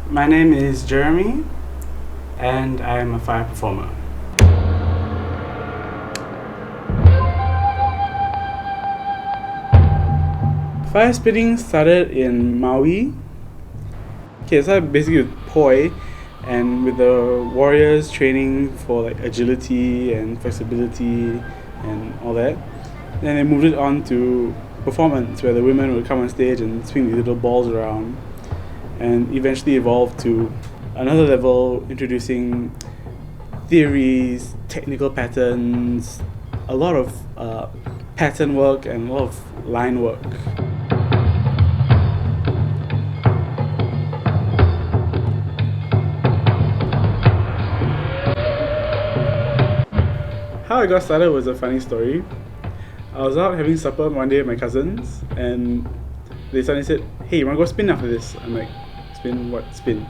My name is Jeremy, and I am a fire performer. Fire spitting started in Maui. Okay, so basically with poi, and with the warriors training for like agility and flexibility and all that. Then they moved it on to performance, where the women would come on stage and swing these little balls around, and eventually evolved to another level, introducing theories, technical patterns, a lot of pattern work, and a lot of line work. How I got started was a funny story. I was out having supper one day with my cousins, and they suddenly said, "Hey, you wanna go spin after this?" I'm like, "Spin? What spin?"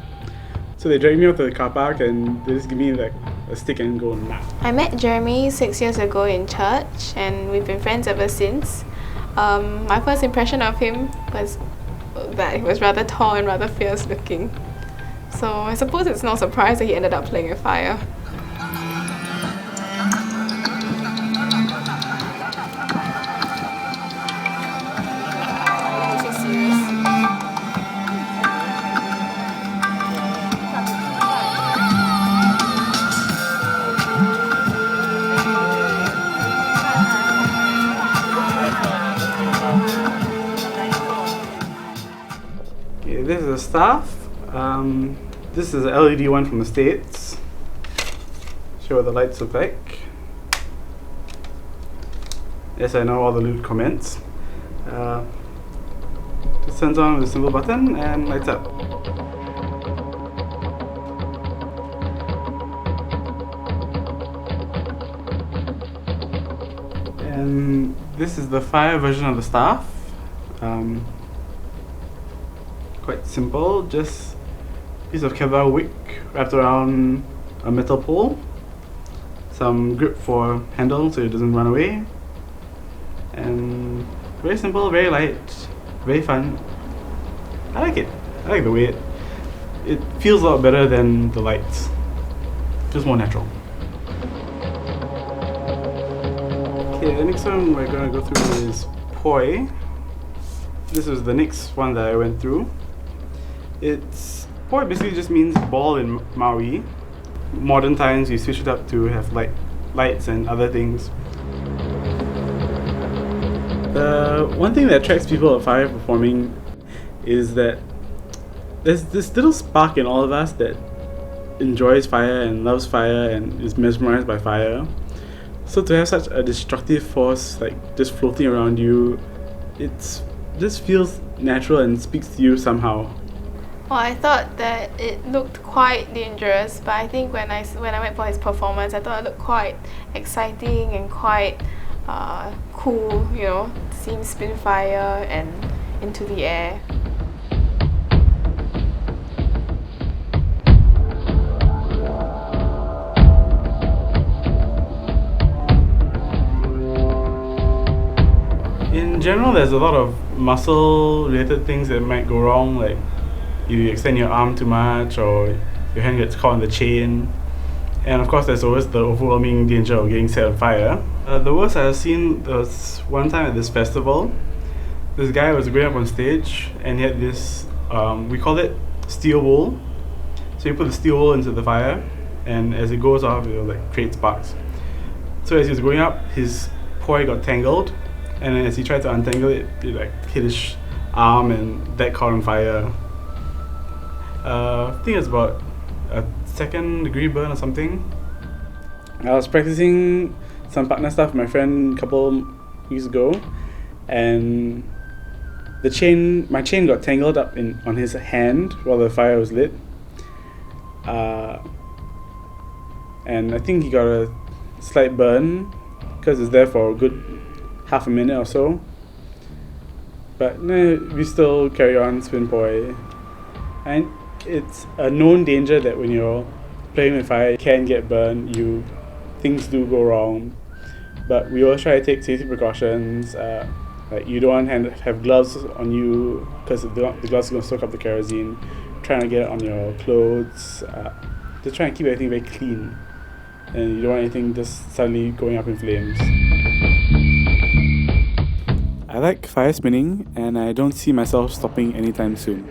So they dragged me out to the car park and they just give me like a stick and go, nah. I met Jeremy 6 years ago in church, and we've been friends ever since. My first impression of him was that he was rather tall and rather fierce looking. So I suppose it's no surprise that he ended up playing with fire. Okay, this is the staff. This is an LED one from the States. Show what the lights look like. Yes, I know all the lewd comments. Just turns on with a simple button and lights up. And this is the fire version of the staff. Quite simple, just a piece of Kevlar wick wrapped around a metal pole, some grip for handle so it doesn't run away, and very simple, very light, very fun. I like it. I like the way it feels a lot better than the lights. It feels more natural. Okay, the next one we're gonna go through is poi. This was the next one that I went through. Poi basically just means ball in Maui. Modern times we switched it up to have lights and other things. The one thing that attracts people at fire performing is that there's this little spark in all of us that enjoys fire and loves fire and is mesmerized by fire. So to have such a destructive force like just floating around you, it just feels natural and speaks to you somehow. Well, I thought that it looked quite dangerous, but I think when I went for his performance, I thought it looked quite exciting and quite cool, you know, seeing spin fire and into the air. In general, there's a lot of muscle related things that might go wrong, like you extend your arm too much or your hand gets caught in the chain. And of course, there's always the overwhelming danger of getting set on fire. The worst I've seen was one time at this festival. This guy was going up on stage and he had this, we call it steel wool. So you put the steel wool into the fire, and as it goes off, it will like create sparks. So as he was going up, his poi got tangled, and then as he tried to untangle it, it like hit his arm, and that caught on fire. I think it's about a 2nd degree burn or something. I was practicing some partner stuff with my friend a couple weeks ago, and my chain got tangled up on his hand while the fire was lit. And I think he got a slight burn because it's there for a good half a minute or so. But we still carry on spin poi. And it's a known danger that when you're playing with fire, you can get burned. Things do go wrong, but we always try to take safety precautions. Like you don't want to have gloves on you because the gloves are going to soak up the kerosene. trying to get it on your clothes. Just trying to keep everything very clean, and you don't want anything just suddenly going up in flames. I like fire spinning, and I don't see myself stopping anytime soon.